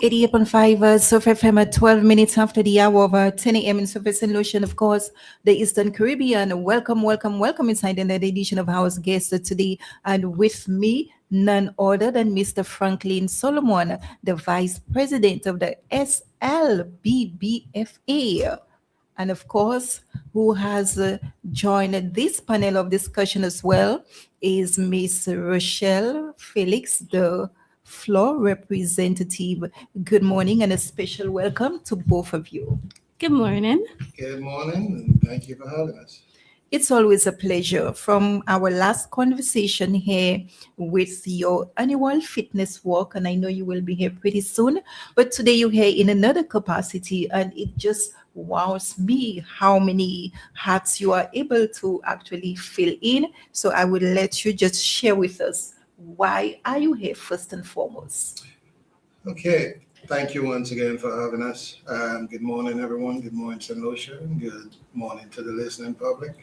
88.5 Soufriere FM at 12 minutes after the hour of 10 a.m. in Soufriere St. Lucia, of course, the Eastern Caribbean. Welcome, welcome, welcome inside another edition of House Guest today. And with me, none other than Mr. Franklin Solomon, the Vice President of the SLBBFA. And of course, who has joined this panel of discussion as well is Miss Rochelle Felix, the floor representative. Good morning and a special welcome to both of you. Good morning. Good morning, and thank you for having us. It's always a pleasure. From our last conversation here with your annual fitness walk, and I know you will be here pretty soon, but today you're here in another capacity, and it just wows me how many hats you are able to actually fill in. So I will let you just share with us, why are you here first and foremost? Okay, thank you once again for having us. Good morning, everyone. Good morning, St. Lucia. Good morning to the listening public,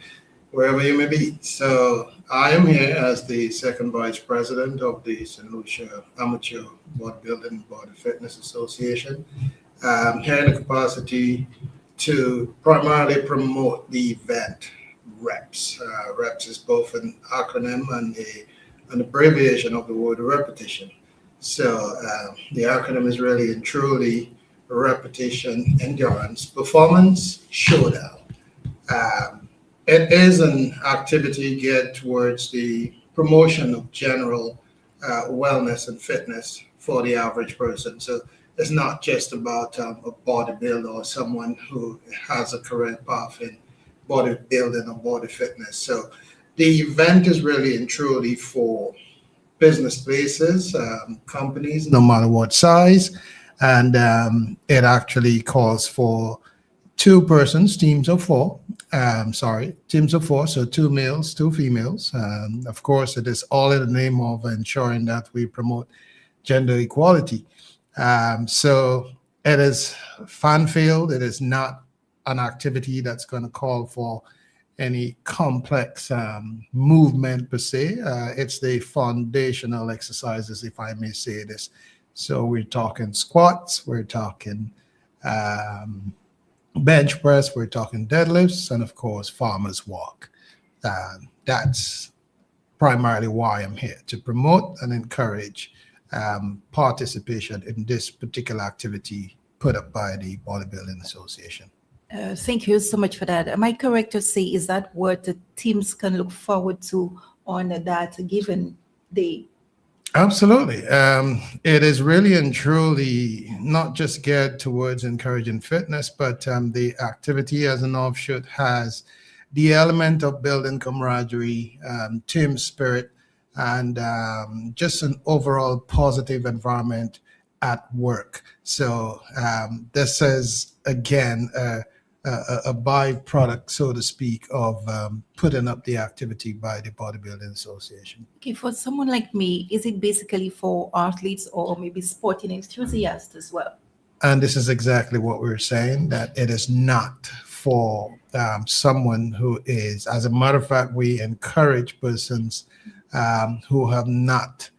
wherever you may be. So I am here as the second vice president of the St. Lucia Amateur Bodybuilding Body Fitness Association. Here in the capacity to primarily promote the event REPS. REPS is both an acronym and an abbreviation of the word repetition. So the acronym is really and truly repetition, endurance, performance, showdown. It is an activity geared towards the promotion of general wellness and fitness for the average person. So it's not just about a bodybuilder or someone who has a career path in bodybuilding or body fitness. So the event is really and truly for business places, companies, no matter what size, and it actually calls for two persons, teams of four, so two males, two females. Of course, it is all in the name of ensuring that we promote gender equality. So it is fan-filled. It is not an activity that's going to call for any complex movement per se. It's the foundational exercises, if I may say this. So we're talking squats, we're talking bench press, we're talking deadlifts, and of course, farmer's walk. That's primarily why I'm here, to promote and encourage participation in this particular activity put up by the Bodybuilding Association. Thank you so much for that. Am I correct to say, is that what the teams can look forward to on that given day? Absolutely. It is really and truly not just geared towards encouraging fitness, but the activity as an offshoot has the element of building camaraderie, team spirit, and just an overall positive environment at work. So this is, again, a byproduct, so to speak, of putting up the activity by the Bodybuilding Association. Okay, for someone like me, is it basically for athletes or maybe sporting enthusiasts as well? And this is exactly what we're saying, that it is not for someone who is, as a matter of fact, we encourage persons who have not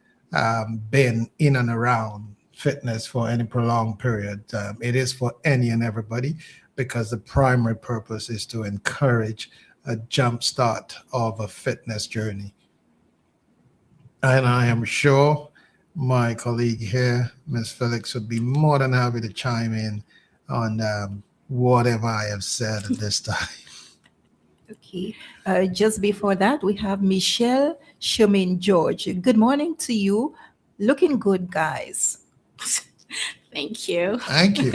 been in and around fitness for any prolonged period. It is for any and everybody, because the primary purpose is to encourage a jump start of a fitness journey. And I am sure my colleague here, Ms. Felix, would be more than happy to chime in on whatever I have said at this time. Okay, just before that, we have Michelle Shumin George. Good morning to you. Looking good, guys. Thank you. Thank you.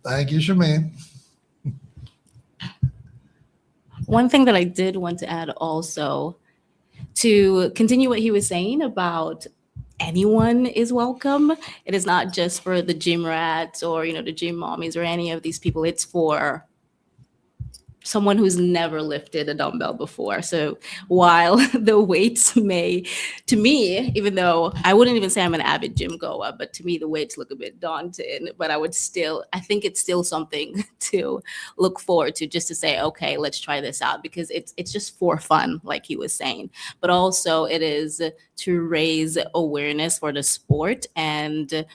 Thank you, Shemaine. One thing that I did want to add also, to continue what he was saying about anyone is welcome. It is not just for the gym rats or, the gym mommies or any of these people. It's for someone who's never lifted a dumbbell before. So while the weights may, to me, even though I wouldn't even say I'm an avid gym goer, but to me the weights look a bit daunting, but I think it's still something to look forward to, just to say, okay, let's try this out, because it's just for fun, like he was saying. But also it is to raise awareness for the sport and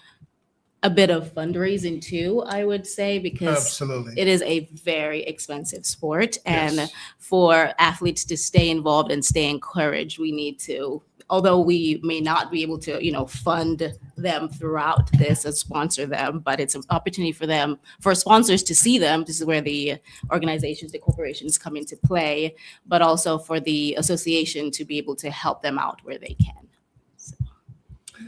a bit of fundraising too, I would say, because Absolutely. it is a very expensive sport. And Yes. for athletes to stay involved and stay encouraged, we need to, although we may not be able to, fund them throughout this and sponsor them, but it's an opportunity for them, for sponsors to see them. This is where the organizations, the corporations come into play, but also for the association to be able to help them out where they can.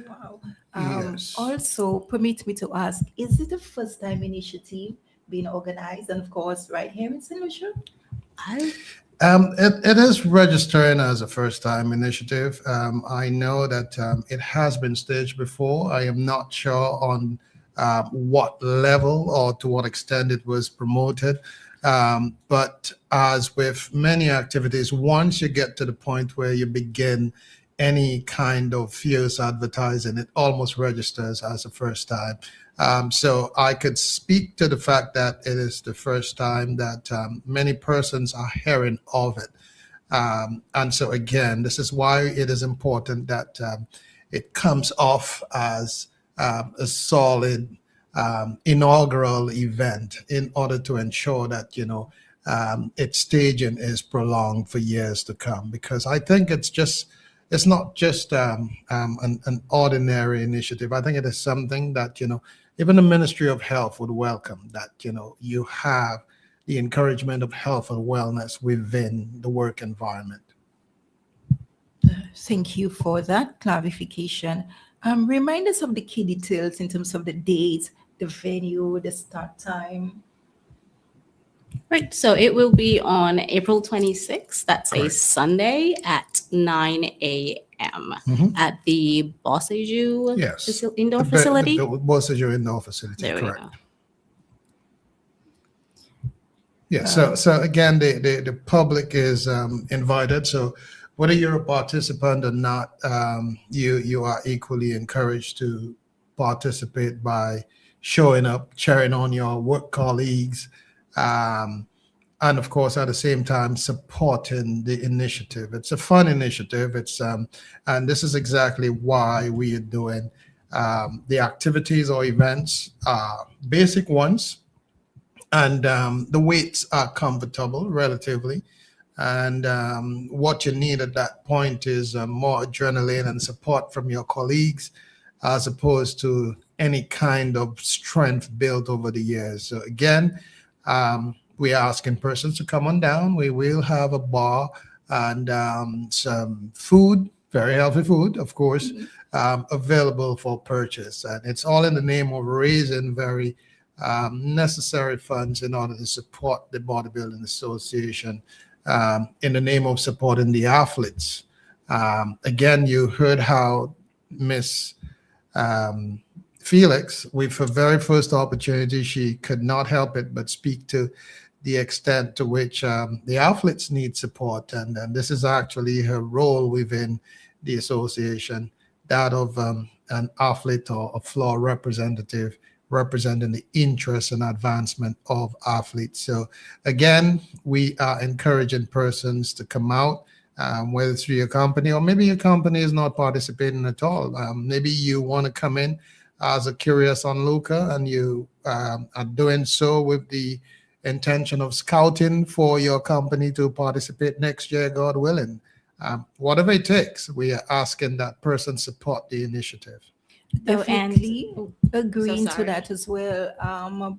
Wow. Yes. Also, permit me to ask, is it the first time initiative being organized? And of course, right here in St. Lucia? I It is registering as a first-time initiative. I know that it has been staged before. I am not sure on what level or to what extent it was promoted. But as with many activities, once you get to the point where you begin any kind of fierce advertising, it almost registers as a first time. So I could speak to the fact that it is the first time that many persons are hearing of it. And so again, this is why it is important that it comes off as a solid inaugural event in order to ensure that, its staging is prolonged for years to come. Because I think it's not just an ordinary initiative. I think it is something that, even the Ministry of Health would welcome, that, you have the encouragement of health and wellness within the work environment. Thank you for that clarification. Remind us of the key details in terms of the dates, the venue, the start time. Right. So it will be on April 26th. That's a Correct. Sunday at 9 a.m. Mhm. at the Beausejour Yes. indoor facility. The Beausejour indoor facility, There we correct. go. Yeah, so again, the public is invited. So whether you're a participant or not, you are equally encouraged to participate by showing up, cheering on your work colleagues, and of course, at the same time, supporting the initiative. It's a fun initiative. And this is exactly why we are doing the activities or events, basic ones. And the weights are comfortable relatively. And what you need at that point is more adrenaline and support from your colleagues, as opposed to any kind of strength built over the years. So again, we are asking persons to come on down. We will have a bar and some food, very healthy food, of course, available for purchase. And it's all in the name of raising very necessary funds in order to support the Bodybuilding Association, in the name of supporting the athletes. Again, you heard how Miss Felix, with her very first opportunity, she could not help it but speak to the extent to which the athletes need support. And this is actually her role within the association, that of an athlete or a floor representative, representing the interests and advancement of athletes. So again, we are encouraging persons to come out, whether through your company or maybe your company is not participating at all. Maybe you want to come in as a curious onlooker and you are doing so with the intention of scouting for your company to participate next year, God willing. Whatever it takes, we are asking that person support the initiative. Definitely agreeing to sorry. that as well.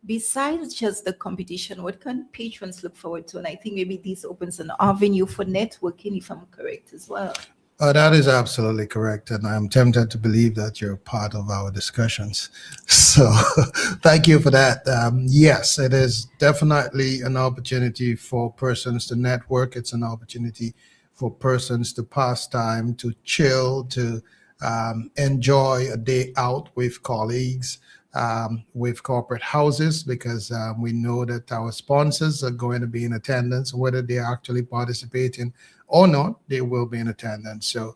Besides just the competition, what can patrons look forward to? And I think maybe this opens an avenue for networking, if I'm correct as well. That is absolutely correct. And I'm tempted to believe that you're part of our discussions. So thank you for that. Yes, it is definitely an opportunity for persons to network. It's an opportunity for persons to pass time, to chill, to enjoy a day out with colleagues, with corporate houses, because we know that our sponsors are going to be in attendance, whether they're actually participating or not, they will be in attendance. So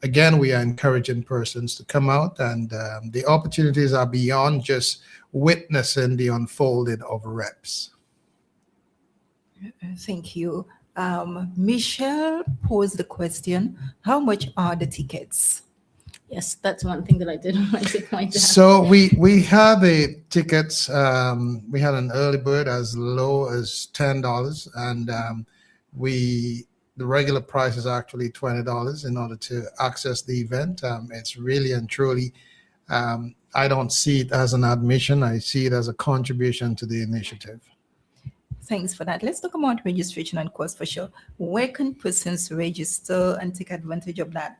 again, we are encouraging persons to come out, and the opportunities are beyond just witnessing the unfolding of reps. Thank you. Michelle posed the question, how much are the tickets? Yes, that's one thing that I did want to point out. So we had the tickets. We had an early bird as low as $10, and we the regular price is actually $20 in order to access the event. It's really and truly. I don't see it as an admission. I see it as a contribution to the initiative. Thanks for that. Let's talk about registration and cost for sure. Where can persons register and take advantage of that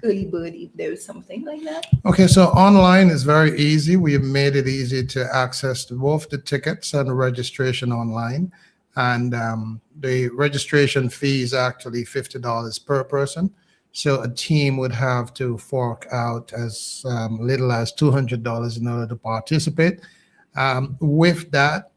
early bird if there is something like that? Okay, so online is very easy. We have made it easy to access both the tickets and the registration online. And the registration fee is actually $50 per person. So a team would have to fork out as little as $200 in order to participate. With that,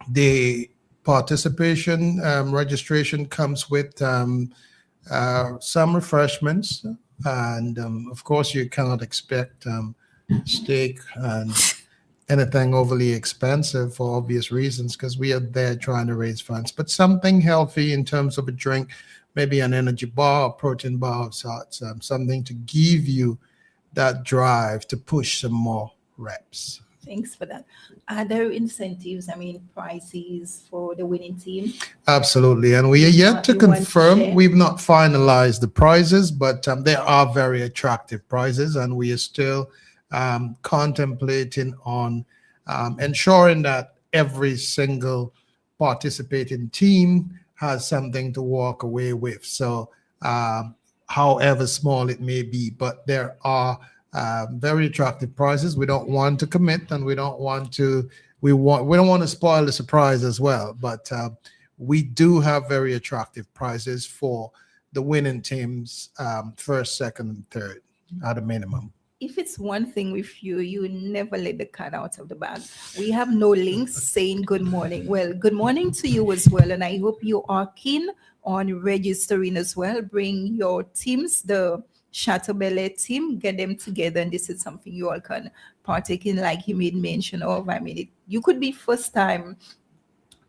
the participation registration comes with some refreshments. And of course, you cannot expect steak and anything overly expensive for obvious reasons, because we are there trying to raise funds. But something healthy in terms of a drink, maybe an energy bar, a protein bar of sorts, something to give you that drive to push some more reps. Thanks for that. Are there incentives, prizes for the winning team? Absolutely. And we are yet to You want to confirm. share? We've not finalized the prizes, but there are very attractive prizes, and we are still contemplating on ensuring that every single participating team has something to walk away with. So however small it may be, but there are very attractive prizes. We don't want to commit, and we don't want to spoil the surprise as well. But we do have very attractive prizes for the winning teams, first, second, and third at a minimum. If it's one thing with you, you never let the cat out of the bag. We have no links saying good morning. Well, good morning to you as well. And I hope you are keen on registering as well. Bring your teams, the Chateau-Belair team, get them together. And this is something you all can partake in, like he made mention of. You could be first time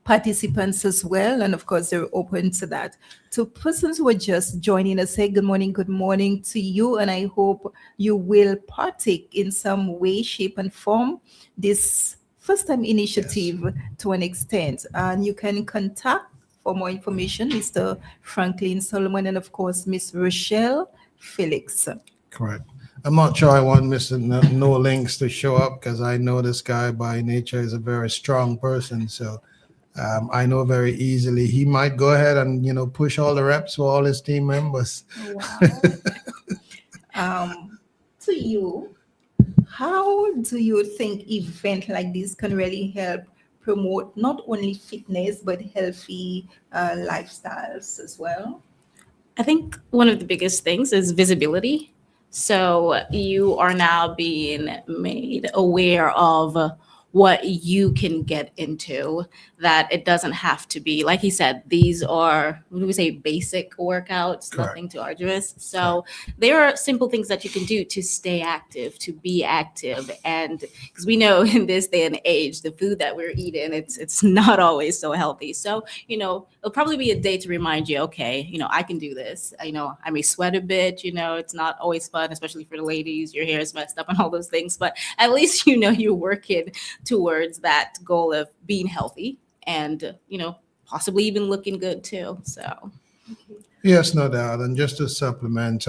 participants as well, and of course they're open to that. To persons who are just joining us, say good morning to you, and I hope you will partake in some way, shape, and form this first time initiative to an extent. And you can contact for more information Mr. Franklin Solomon and of course Miss Rochelle Felix. Correct. I'm not sure I want Mr. No Links to show up, because I know this guy by nature is a very strong person. So I know very easily he might go ahead and push all the reps for all his team members. Wow. To you, how do you think event like this can really help promote not only fitness but healthy lifestyles as well? I think one of the biggest things is visibility. So you are now being made aware of what you can get into, that it doesn't have to be, like he said, these are, what do we say, basic workouts, Correct. nothing too arduous. So there are simple things that you can do to stay active, to be active. And because we know in this day and age, the food that we're eating, it's not always so healthy. So, it'll probably be a day to remind you, okay, I can do this. I may sweat a bit, it's not always fun, especially for the ladies, your hair is messed up and all those things, but at least, you're working towards that goal of being healthy and possibly even looking good too. So Yes, no doubt. And just to supplement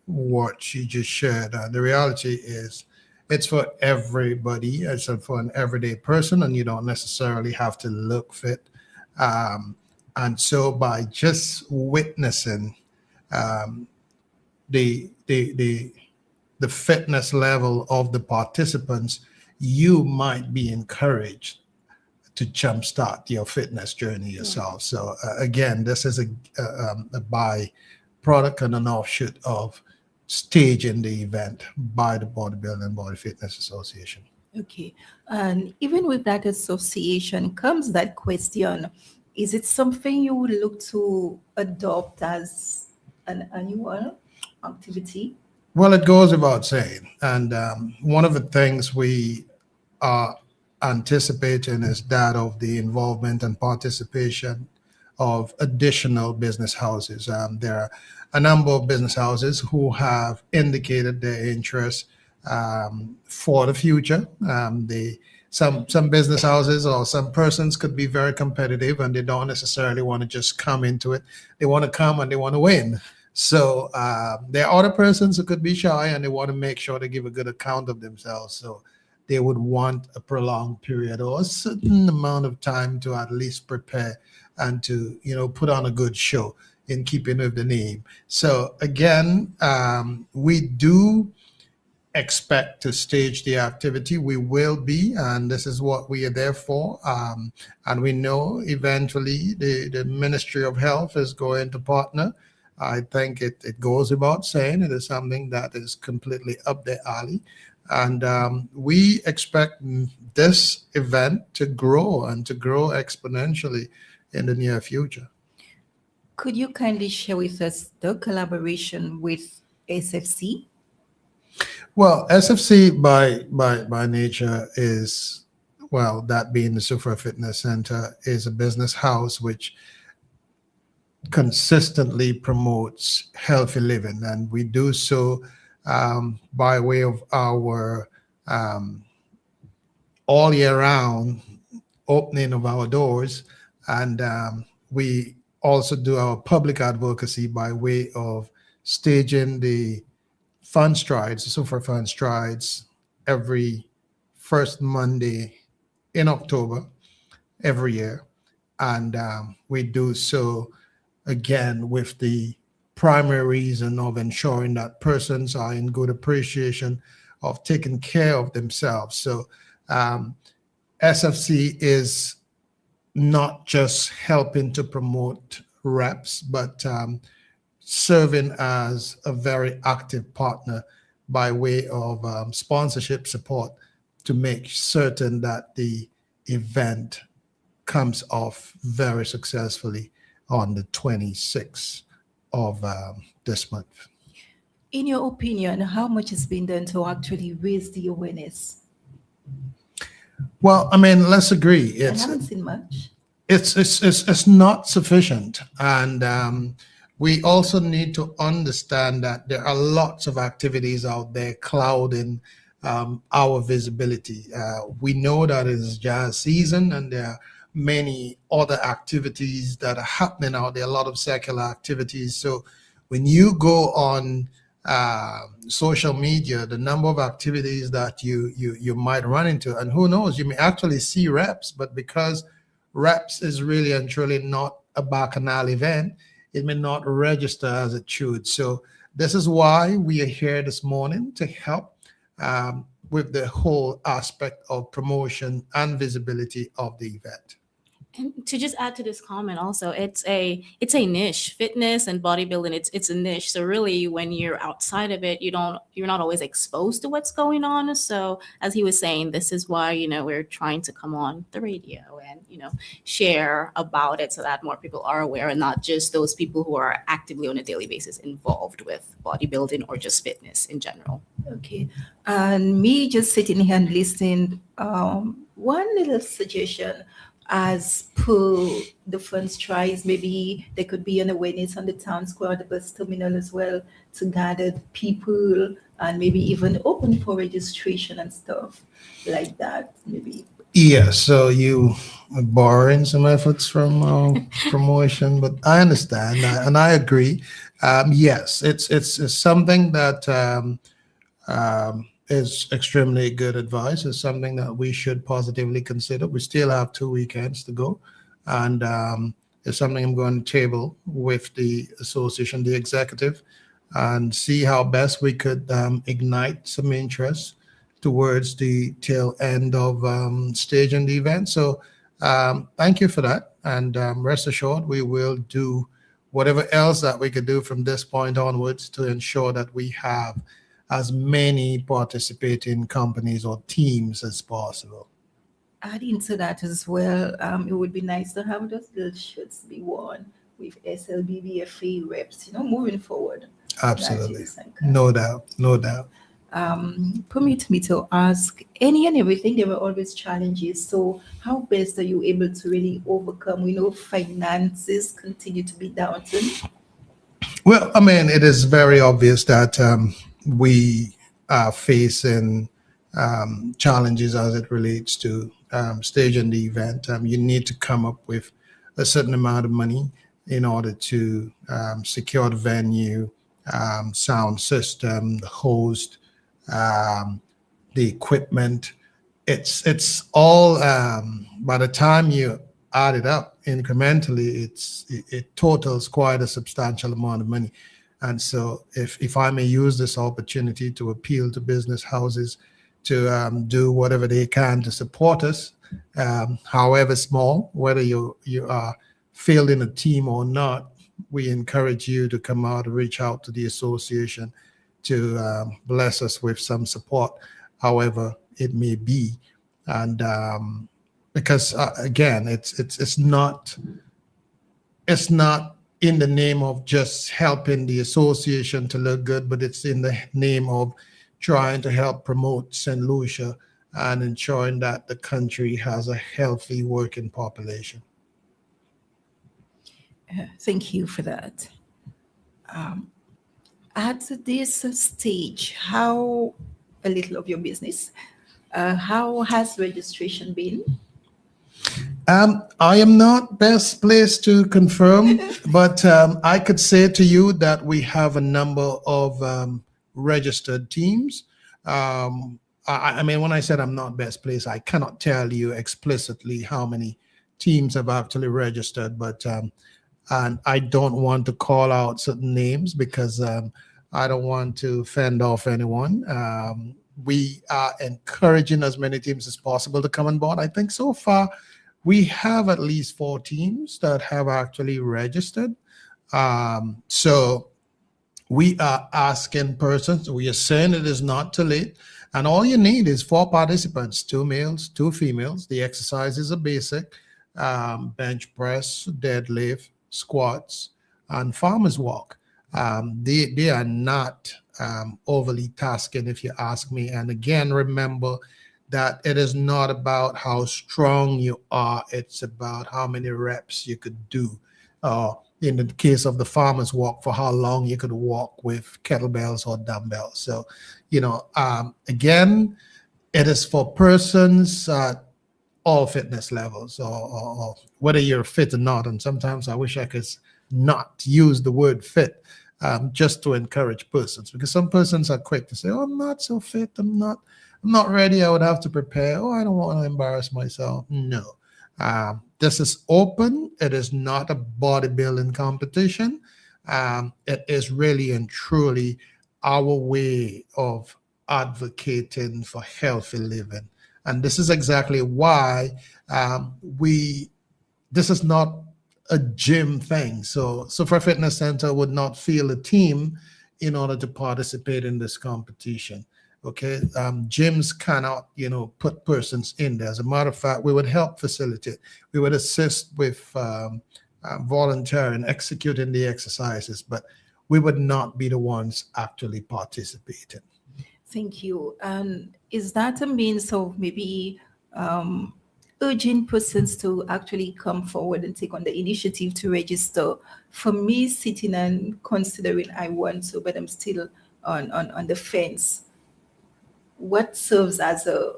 what she just shared, the reality is it's for everybody. It's for an everyday person, and you don't necessarily have to look fit. And so by just witnessing the fitness level of the participants, you might be encouraged to jumpstart your fitness journey yourself. So again, this is a byproduct and an offshoot of staging the event by the Bodybuilding and Body Fitness Association. Okay. And even with that association comes that question, is it something you would look to adopt as an annual activity? Well, it goes without saying. And one of the things we are anticipating is that of the involvement and participation of additional business houses. There are a number of business houses who have indicated their interest for the future. Some business houses or some persons could be very competitive, and they don't necessarily want to just come into it. They want to come and they want to win. So there are other persons who could be shy and they want to make sure they give a good account of themselves. So they would want a prolonged period or a certain amount of time to at least prepare and to, put on a good show in keeping with the name. So again, we do expect to stage the activity. We will be, and this is what we are there for. And we know eventually the Ministry of Health is going to partner. I think it goes without saying it is something that is completely up their alley. And we expect this event to grow and to grow exponentially in the near future. Could you kindly share with us the collaboration with SFC? Well, SFC by nature is, well, that being the Soufriere Fitness Center, is a business house which consistently promotes healthy living, and we do so by way of our all year round opening of our doors, and we also do our public advocacy by way of staging the Fun Strides, the Soufriere Fun Strides, every first Monday in October every year, and we do so again with the primary reason of ensuring that persons are in good appreciation of taking care of themselves. So SFC is not just helping to promote reps, but serving as a very active partner by way of sponsorship support to make certain that the event comes off very successfully on the 26th of this month. In your opinion, how much has been done to actually raise the awareness? Well, I mean, let's agree. I haven't seen much. It's not sufficient, and we also need to understand that there are lots of activities out there clouding our visibility. We know that it's jazz season, and there are many other activities that are happening out there, a lot of secular activities. So when you go on social media, the number of activities that you might run into, and who knows, you may actually see reps, but because reps is really and truly not a bacchanal event, it may not register as it should. So this is why we are here this morning to help with the whole aspect of promotion and visibility of the event. And to just add to this comment also, it's a niche. Fitness and bodybuilding, it's a niche. So really when you're outside of it, you're not always exposed to what's going on. So as he was saying, this is why, we're trying to come on the radio and, share about it so that more people are aware, and not just those people who are actively on a daily basis involved with bodybuilding or just fitness in general. Okay. And me just sitting here and listening, one little suggestion, as per the Fun Strides, maybe there could be an awareness on the town square, the bus terminal as well, to gather people and maybe even open for registration and stuff like that, maybe. Yeah, so you are borrowing some efforts from promotion, but I understand and I agree. Yes, it's something that is extremely good advice. It's something that we should positively consider. We still have 2 weekends to go, and it's something I'm going to table with the association, the executive, and see how best we could ignite some interest towards the tail end of staging the event. So thank you for that, and rest assured we will do whatever else that we could do from this point onwards to ensure that we have as many participating companies or teams as possible. Adding to that as well, it would be nice to have those little shirts be worn with SLABBFA reps, moving forward. Absolutely. No doubt. permit me to ask, any and everything, there were always challenges. So how best are you able to really overcome? We know finances continue to be downturn. Well, I mean, it is very obvious that we are facing challenges as it relates to staging the event. You need to come up with a certain amount of money in order to secure the venue, sound system, the host, um, the equipment. It's all by the time you add it up incrementally, it totals quite a substantial amount of money. And so, if I may use this opportunity to appeal to business houses to do whatever they can to support us, however small, whether you are fielding a team or not, we encourage you to come out and reach out to the association to bless us with some support, however it may be. And because again, it's not in the name of just helping the association to look good, but it's in the name of trying to help promote St. Lucia and ensuring that the country has a healthy working population. Thank you for that. Um, at this stage, how a little of your business, how has registration been? I am not best placed to confirm, but I could say to you that we have a number of registered teams. I mean, when I said I'm not best placed, I cannot tell you explicitly how many teams have actually registered, but and I don't want to call out certain names because I don't want to fend off anyone. We are encouraging as many teams as possible to come on board. I think so far we have at least 4 teams that have actually registered. So we are asking persons, we are saying it is not too late. And all you need is 4 participants, 2 males, 2 females. The exercises are basic, bench press, deadlift, squats, and farmer's walk. They are not overly tasking, if you ask me. And again, remember that it is not about how strong you are. It's about how many reps you could do. In the case of the farmer's walk, for how long you could walk with kettlebells or dumbbells. So, again, it is for persons at all fitness levels, or whether you're fit or not. And sometimes I wish I could not use the word fit, just to encourage persons, because some persons are quick to say, "Oh, I'm not so fit. I'm not ready. I would have to prepare. Oh, I don't want to embarrass myself." No. This is open. It is not a bodybuilding competition. It is really and truly our way of advocating for healthy living. And this is exactly why this is not a gym thing. So for a fitness center would not field a team in order to participate in this competition. Okay, gyms cannot, put persons in there. As a matter of fact, we would help facilitate. We would assist with volunteering, executing the exercises, but we would not be the ones actually participating. Thank you. And is that a means of maybe urging persons to actually come forward and take on the initiative to register? For me, sitting and considering I want to, but I'm still on the fence. What serves as a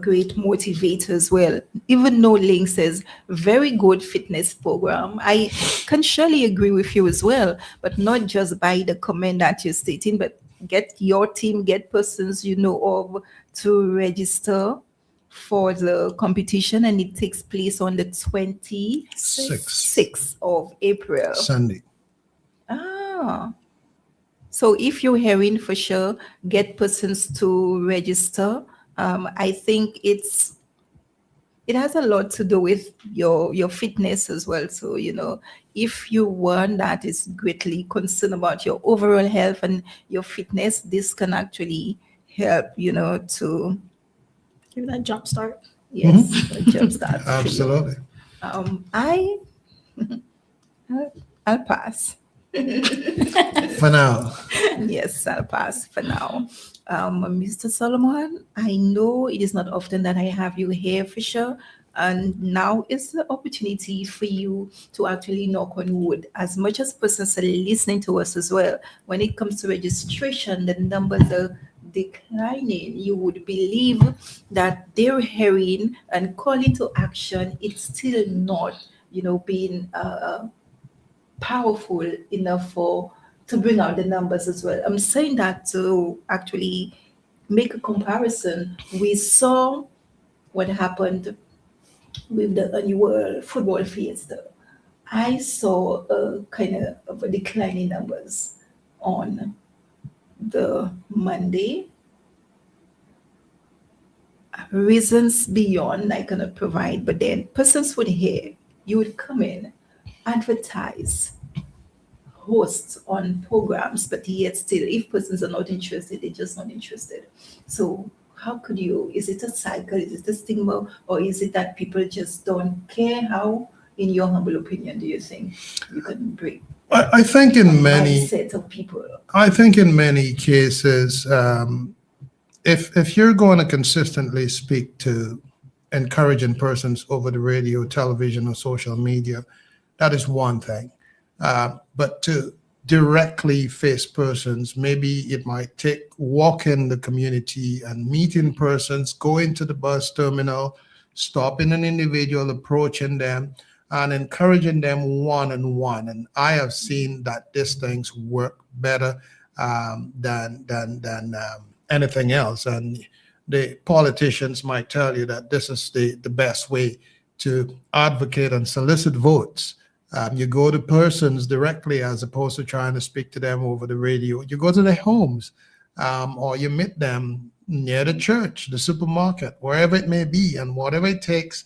great motivator as well? Even though Ling says very good fitness program, I can surely agree with you as well, but not just by the comment that you're stating, but get your team, get persons you know of to register for the competition, and it takes place on the 26th of April. Sunday. Ah. So if you're hearing, for sure, get persons to register. I think it has a lot to do with your fitness as well. So, if you one that is greatly concerned about your overall health and your fitness, this can actually help, to Give that jump start. yes, a jump start. Absolutely. I'll pass. For now. Yes, I'll pass for now. Mr. Solomon, I know it is not often that I have you here for sure. And now is the opportunity for you to actually knock on wood. As much as persons are listening to us as well, when it comes to registration, the numbers are declining. You would believe that they're hearing and calling to action. It's still not, being powerful enough for to bring out the numbers as well. I'm saying that to actually make a comparison. We saw what happened with the annual football fiesta. I saw a kind of a decline in numbers on the Monday. Reasons beyond I cannot provide, but then persons would hear, you would come in, advertise, hosts on programs, but yet still, if persons are not interested, they're just not interested. So how could you, is it a cycle, is it a stigma, or is it that people just don't care? How, in your humble opinion, do you think you can break I think in many mindset of people? I think in many cases, if you're going to consistently speak to encouraging persons over the radio, television, or social media, that is one thing. But to directly face persons, maybe it might take walking the community and meeting persons, going to the bus terminal, stopping an individual, approaching them, and encouraging them one on one. And I have seen that these things work better than anything else. And the politicians might tell you that this is the best way to advocate and solicit votes. You go to persons directly as opposed to trying to speak to them over the radio. You go to their homes, or you meet them near the church, the supermarket, wherever it may be, and whatever it takes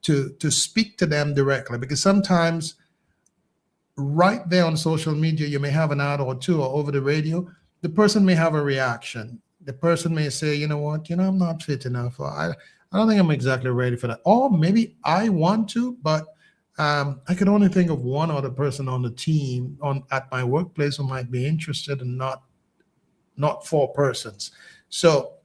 to speak to them directly. Because sometimes right there on social media, you may have an ad or two, or over the radio, the person may have a reaction. The person may say, you know what, I'm not fit enough. Or I don't think I'm exactly ready for that. Or maybe I want to, but I can only think of one other person on the team at my workplace who might be interested, and not four persons. So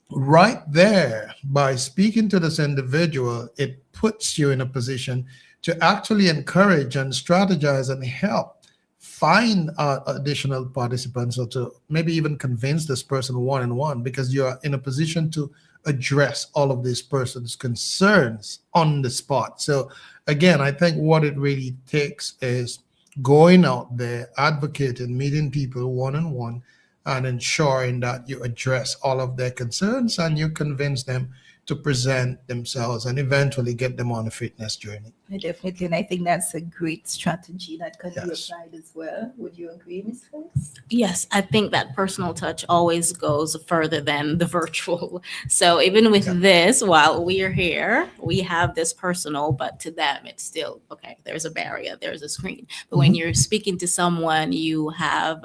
right there, by speaking to this individual, it puts you in a position to actually encourage and strategize and help find additional participants, or to maybe even convince this person one on one, because you're in a position to address all of these persons' concerns on the spot. So again, I think what it really takes is going out there, advocating, meeting people one on one, and ensuring that you address all of their concerns and you convince them to present themselves and eventually get them on a fitness journey. Definitely, and I think that's a great strategy that can be Yes. applied as well. Would you agree, Ms. Felix? Yes, I think that personal touch always goes further than the virtual. So even with Yeah. this, while we are here, we have this personal, but to them, it's still okay. There's a barrier, there's a screen. But when you're speaking to someone, you have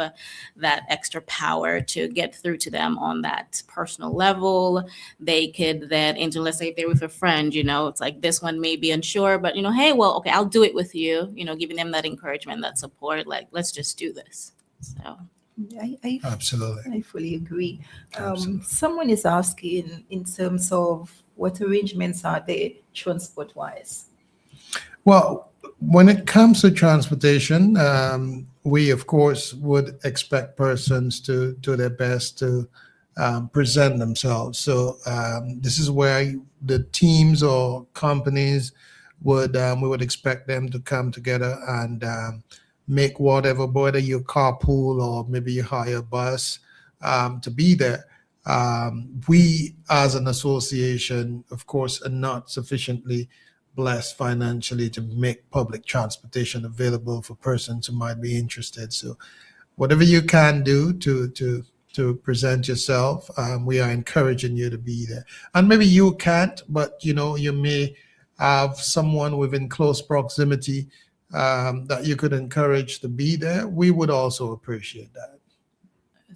that extra power to get through to them on that personal level. They could then, let's say if they're with a friend, it's like this one may be unsure, but hey, well, okay, I'll do it with you. Giving them that encouragement, that support. Like, let's just do this. So. Absolutely. I fully agree. Absolutely. Someone is asking in terms of what arrangements are there transport-wise? Well, when it comes to transportation, we of course would expect persons to do their best to present themselves. So this is where the teams or companies we would expect them to come together and make whether you carpool or maybe you hire a bus to be there. We as an association, of course, are not sufficiently blessed financially to make public transportation available for persons who might be interested. So whatever you can do to present yourself, we are encouraging you to be there. And maybe you can't, but you may have someone within close proximity that you could encourage to be there. We would also appreciate that.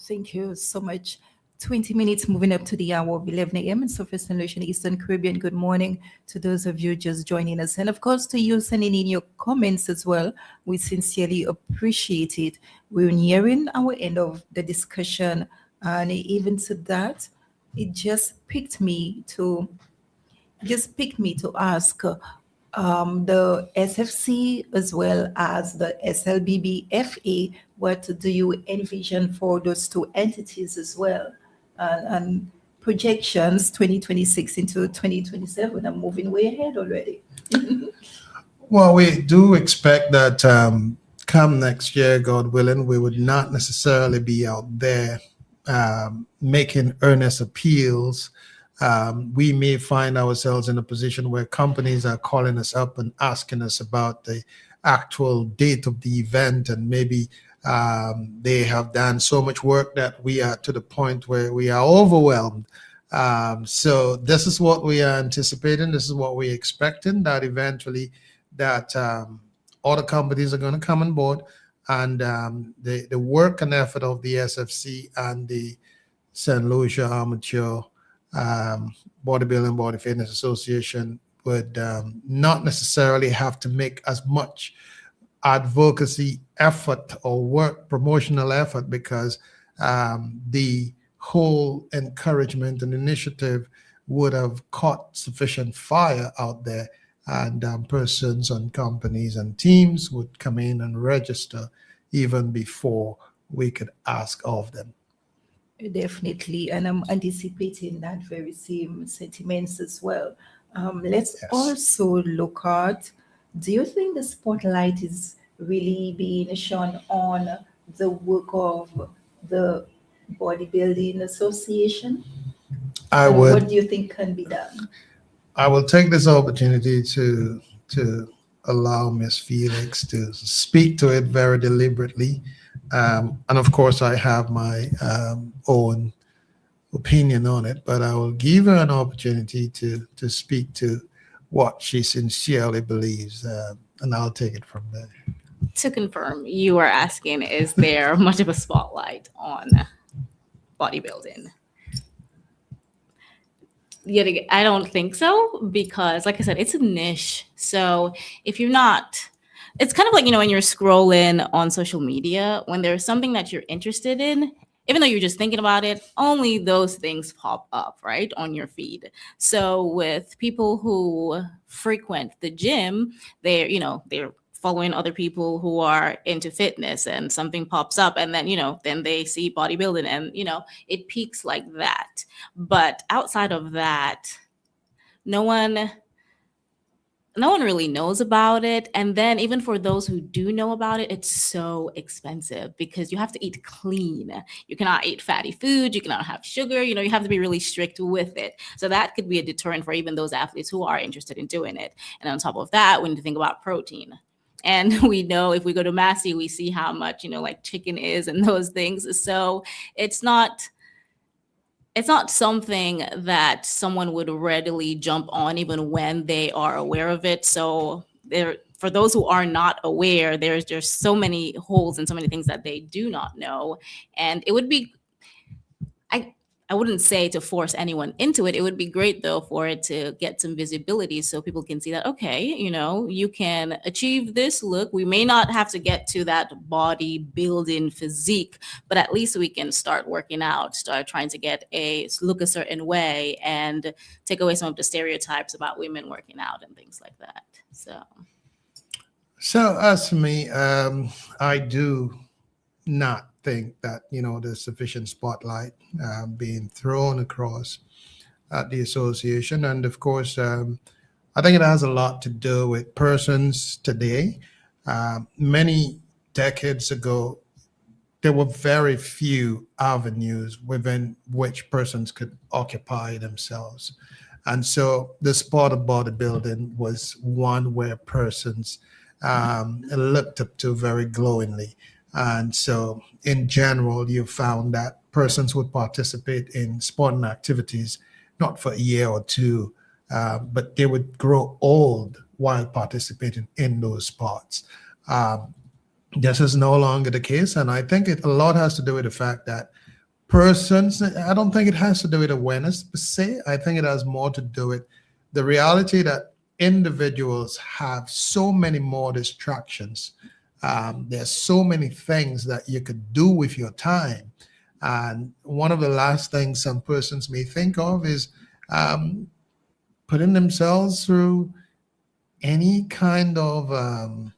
Thank you so much. 20 minutes moving up to the hour of 11 a.m. in Soufriere St. Lucia, Eastern Caribbean. Good morning to those of you just joining us. And of course, to you sending in your comments as well. We sincerely appreciate it. We're nearing our end of the discussion. And even to that, it just picked me to ask the SFC as well as the SLBBFA, what do you envision for those two entities as well? And projections 2026 into 2027 are moving way ahead already. Well, we do expect that come next year, God willing, we would not necessarily be out there making earnest appeals. We may find ourselves in a position where companies are calling us up and asking us about the actual date of the event, and maybe they have done so much work that we are to the point where we are overwhelmed. So this is what we are anticipating. This is what we're expecting, that eventually that other companies are going to come on board, and the work and effort of the SFC and the St. Lucia Amateur Bodybuilding Body Fitness Association would not necessarily have to make as much advocacy effort or work promotional effort, because the whole encouragement and initiative would have caught sufficient fire out there, and persons and companies and teams would come in and register even before we could ask of them. Definitely, and I'm anticipating that very same sentiments as well. Let's Yes. also look at, do you think the spotlight is really being shone on the work of the Bodybuilding Association? I And would. what do you think can be done? I will take this opportunity to allow Miss Felix to speak to it very deliberately. And of course, I have my own opinion on it, but I will give her an opportunity to speak to what she sincerely believes, and I'll take it from there. To confirm, you are asking, is there much of a spotlight on bodybuilding? Yet again, I don't think so, because like I said, it's a niche. So if you're not, it's kind of like, when you're scrolling on social media, when there's something that you're interested in, even though you're just thinking about it, only those things pop up, right, on your feed. So with people who frequent the gym, they're following other people who are into fitness, and something pops up, and then then they see bodybuilding, and it peaks like that. But outside of that, no one really knows about it. And then even for those who do know about it, it's so expensive, because you have to eat clean. You cannot eat fatty food. You cannot have sugar. You have to be really strict with it. So that could be a deterrent for even those athletes who are interested in doing it. And on top of that, we need to think about protein. And we know if we go to Massey, we see how much, like chicken is and those things. So it's not something that someone would readily jump on, even when they are aware of it. So for those who are not aware, there's just so many holes and so many things that they do not know. And it would be, I wouldn't say to force anyone into it. It would be great, though, for it to get some visibility, so people can see that, okay, you can achieve this look. We may not have to get to that bodybuilding physique, but at least we can start working out, start trying to look a certain way, and take away some of the stereotypes about women working out and things like that. So as for me, I do not think that there's sufficient spotlight being thrown across at the association. And of course, I think it has a lot to do with persons today. Many decades ago, there were very few avenues within which persons could occupy themselves. And so the sport of bodybuilding was one where persons looked up to very glowingly. And so in general, you found that persons would participate in sporting activities, not for a year or two, but they would grow old while participating in those sports. This is no longer the case. And I think a lot has to do with the fact that persons, I don't think it has to do with awareness per se. I think it has more to do with the reality that individuals have so many more distractions. There's so many things that you could do with your time. And one of the last things some persons may think of is um, putting themselves through any kind of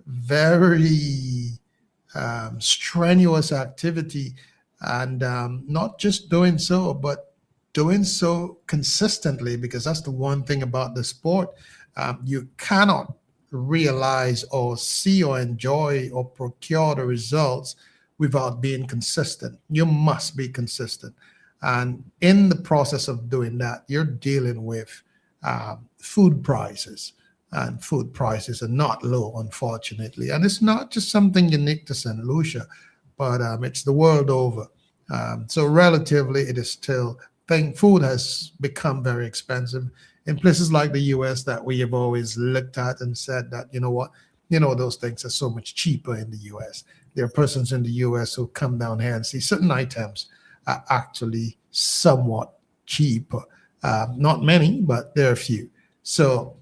very strenuous activity, and not just doing so, but doing so consistently, because that's the one thing about the sport. You cannot realize or see or enjoy or procure the results without being consistent. You must be consistent. And in the process of doing that, you're dealing with food prices. And food prices are not low, unfortunately. And it's not just something unique to St. Lucia, but it's the world over. So relatively, it is still food has become very expensive in places like the US that we have always looked at and said that, you know what, those things are so much cheaper in the US. There are persons in the US who come down here and see certain items are actually somewhat cheaper. Not many, but there are a few. So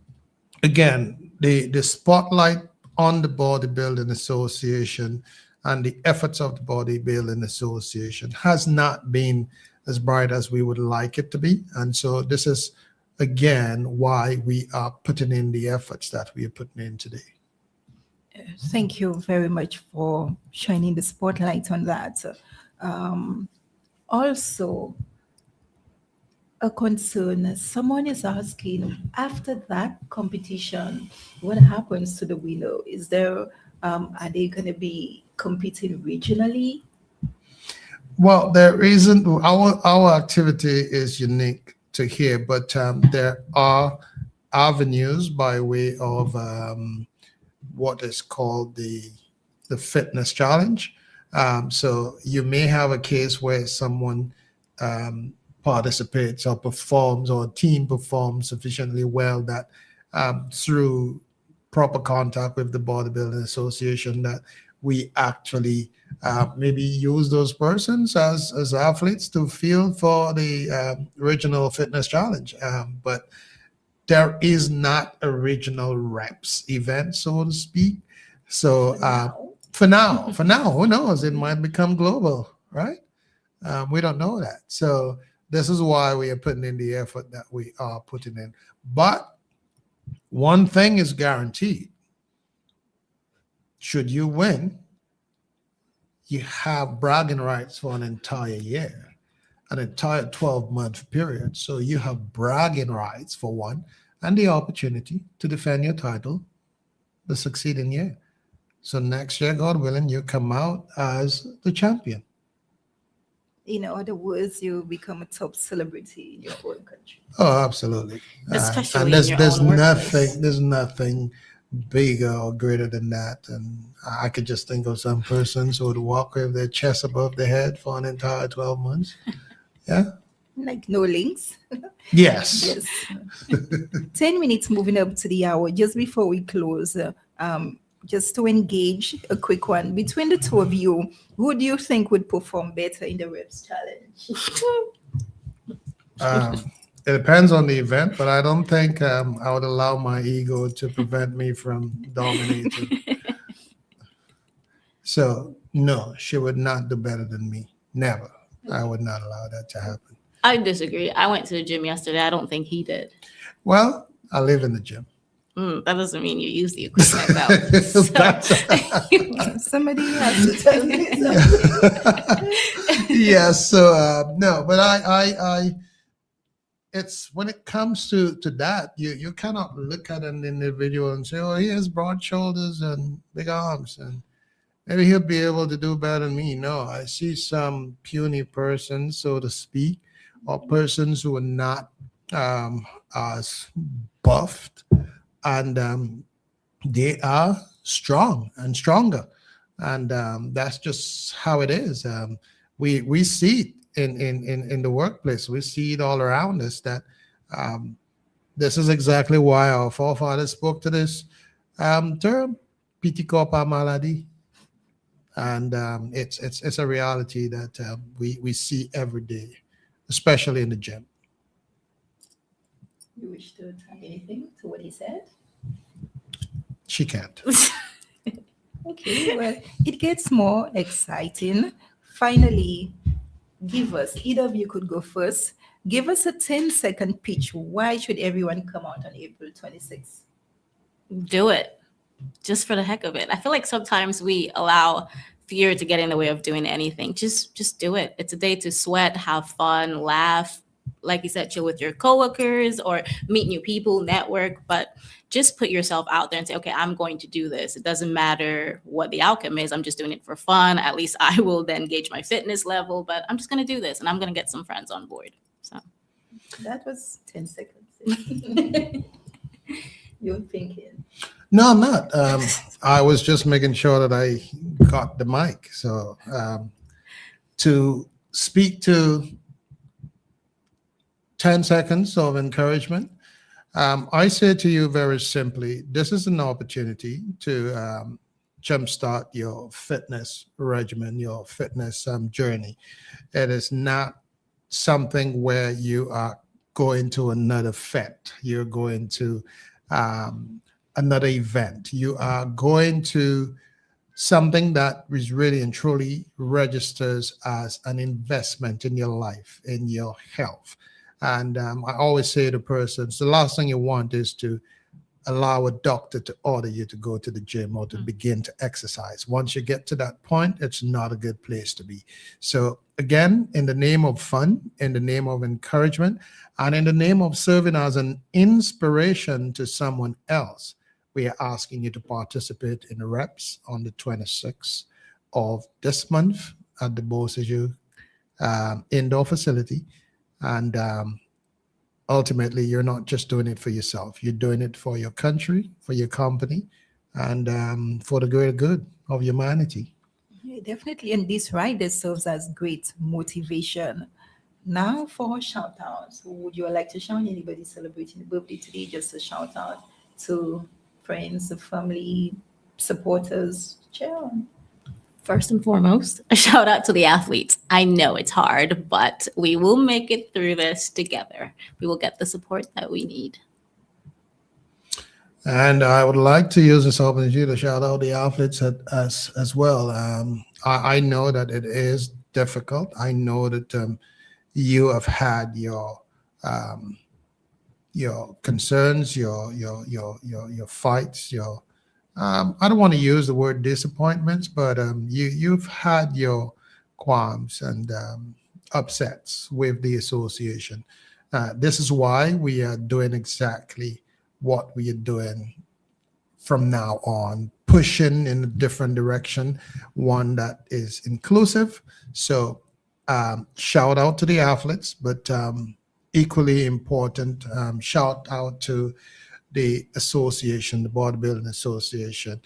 again, the spotlight on the Bodybuilding Association and the efforts of the Bodybuilding Association has not been as bright as we would like it to be. And so this is, again, why we are putting in the efforts that we are putting in today. Thank you very much for shining the spotlight on that. Also, a concern, someone is asking, after that competition, what happens to the winner? Is there, are they going to be competing regionally? Well, there isn't. Our activity is unique to here, but there are avenues by way of what is called the fitness challenge. So you may have a case where someone participates or performs, or a team performs sufficiently well that through proper contact with the Bodybuilding Association, that we actually maybe use those persons as athletes to field for the regional fitness challenge. But there is not a regional reps event, so to speak. So for now, who knows? It might become global, right? We don't know that. So this is why we are putting in the effort that we are putting in. But one thing is guaranteed. Should you win, you have bragging rights for an entire year, an entire 12-month period. So you have bragging rights for one, and the opportunity to defend your title the succeeding year. So next year, God willing, you come out as the champion. In other words, you become a top celebrity in your own country. Oh, absolutely. Especially and in there's your there's own workplace. nothing bigger or greater than that. And I could just think of some persons who would walk with their chest above their head for an entire 12 months. Yeah. Like no links. Yes. Yes. 10 minutes moving up to the hour. Just before we close, just to engage a quick one. Between the two of you, who do you think would perform better in the reps challenge? It depends on the event, but I don't think I would allow my ego to prevent me from dominating. So no, she would not do better than me. Never. I would not allow that to happen. I disagree. I went to the gym yesterday. I don't think he did. Well, I live in the gym. That doesn't mean you use the equipment though. Somebody has to tell me. Yes. So no, but I it's when it comes to that, you cannot look at an individual and say, oh, he has broad shoulders and big arms, and maybe he'll be able to do better than me. No, I see some puny persons, so to speak, or persons who are not as buffed, and they are strong and stronger, and that's just how it is. We see it in the workplace. We see it all around us, that this is exactly why our forefathers spoke to this term, petit corps pas maladie. And it's a reality that we see every day, especially in the gym. You wish to add anything to what he said? She can't. Okay, well, it gets more exciting. Finally, give us, either of you could go first. Give us a 10-second pitch. Why should everyone come out on April 26th? Do it just for the heck of it. I feel like sometimes we allow fear to get in the way of doing anything. Just do it. It's a day to sweat, have fun, laugh. Like you said, chill with your coworkers or meet new people, network, but just put yourself out there and say, okay, I'm going to do this. It doesn't matter what the outcome is. I'm just doing it for fun. At least I will then gauge my fitness level, but I'm just going to do this and I'm going to get some friends on board. So That was 10 seconds. You're thinking. No, I'm not. I was just making sure that I got the mic. So to speak to 10 seconds of encouragement, I say to you very simply, this is an opportunity to jumpstart your fitness regimen, your fitness journey. It is not something where you are going to another fete. You're going to another event. You are going to something that is really and truly registers as an investment in your life, in your health. And I always say to persons, the last thing you want is to allow a doctor to order you to go to the gym or to begin to exercise. Once you get to that point, it's not a good place to be. So again, in the name of fun, in the name of encouragement, and in the name of serving as an inspiration to someone else, we are asking you to participate in the reps on the 26th of this month at the Beausejour indoor facility. And ultimately, you're not just doing it for yourself. You're doing it for your country, for your company, and for the greater good of humanity. Yeah, definitely. And this rider serves as great motivation. Now for shout outs. Would you like to shout anybody celebrating the birthday today? Just a shout out to friends, family, supporters. Chill. first and foremost, a shout out to the athletes. I know it's hard, but we will make it through this together. We will get the support that we need. And I would like to use this opportunity to shout out the athletes as well. I know that it is difficult. I know that you have had your concerns, your fights, I don't want to use the word disappointments, but you've had your qualms and upsets with the association. This is why we are doing exactly what we are doing from now on, pushing in a different direction, one that is inclusive. So shout out to the athletes, but equally important, shout out to the association, the bodybuilding association.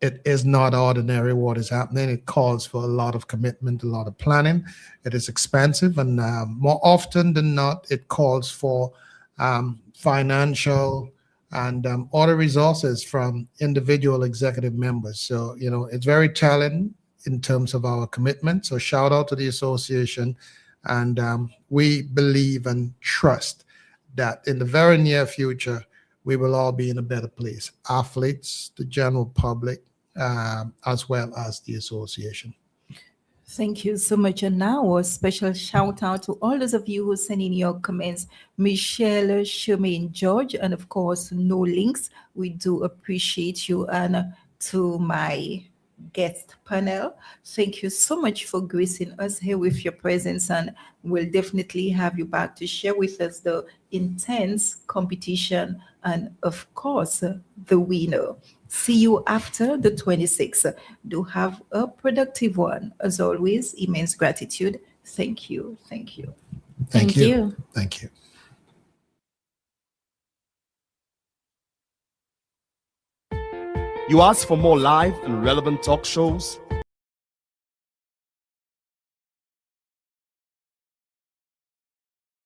It is not ordinary what is happening. It calls for a lot of commitment, a lot of planning. It is expensive, and more often than not, it calls for financial and other resources from individual executive members. So, it's very telling in terms of our commitment. So shout out to the association. And we believe and trust that in the very near future, we will all be in a better place. Athletes, the general public, as well as the association. Thank you so much. And now a special shout out to all those of you who send in your comments. Michelle, Charmaine, George, and of course, No Links. We do appreciate you. And to my guest panel, thank you so much for gracing us here with your presence, and we'll definitely have you back to share with us the intense competition and of course the winner. See you after the 26th. Do have a productive one. As always, immense gratitude. Thank you. Thank you. Thank you. You asked for more live and relevant talk shows?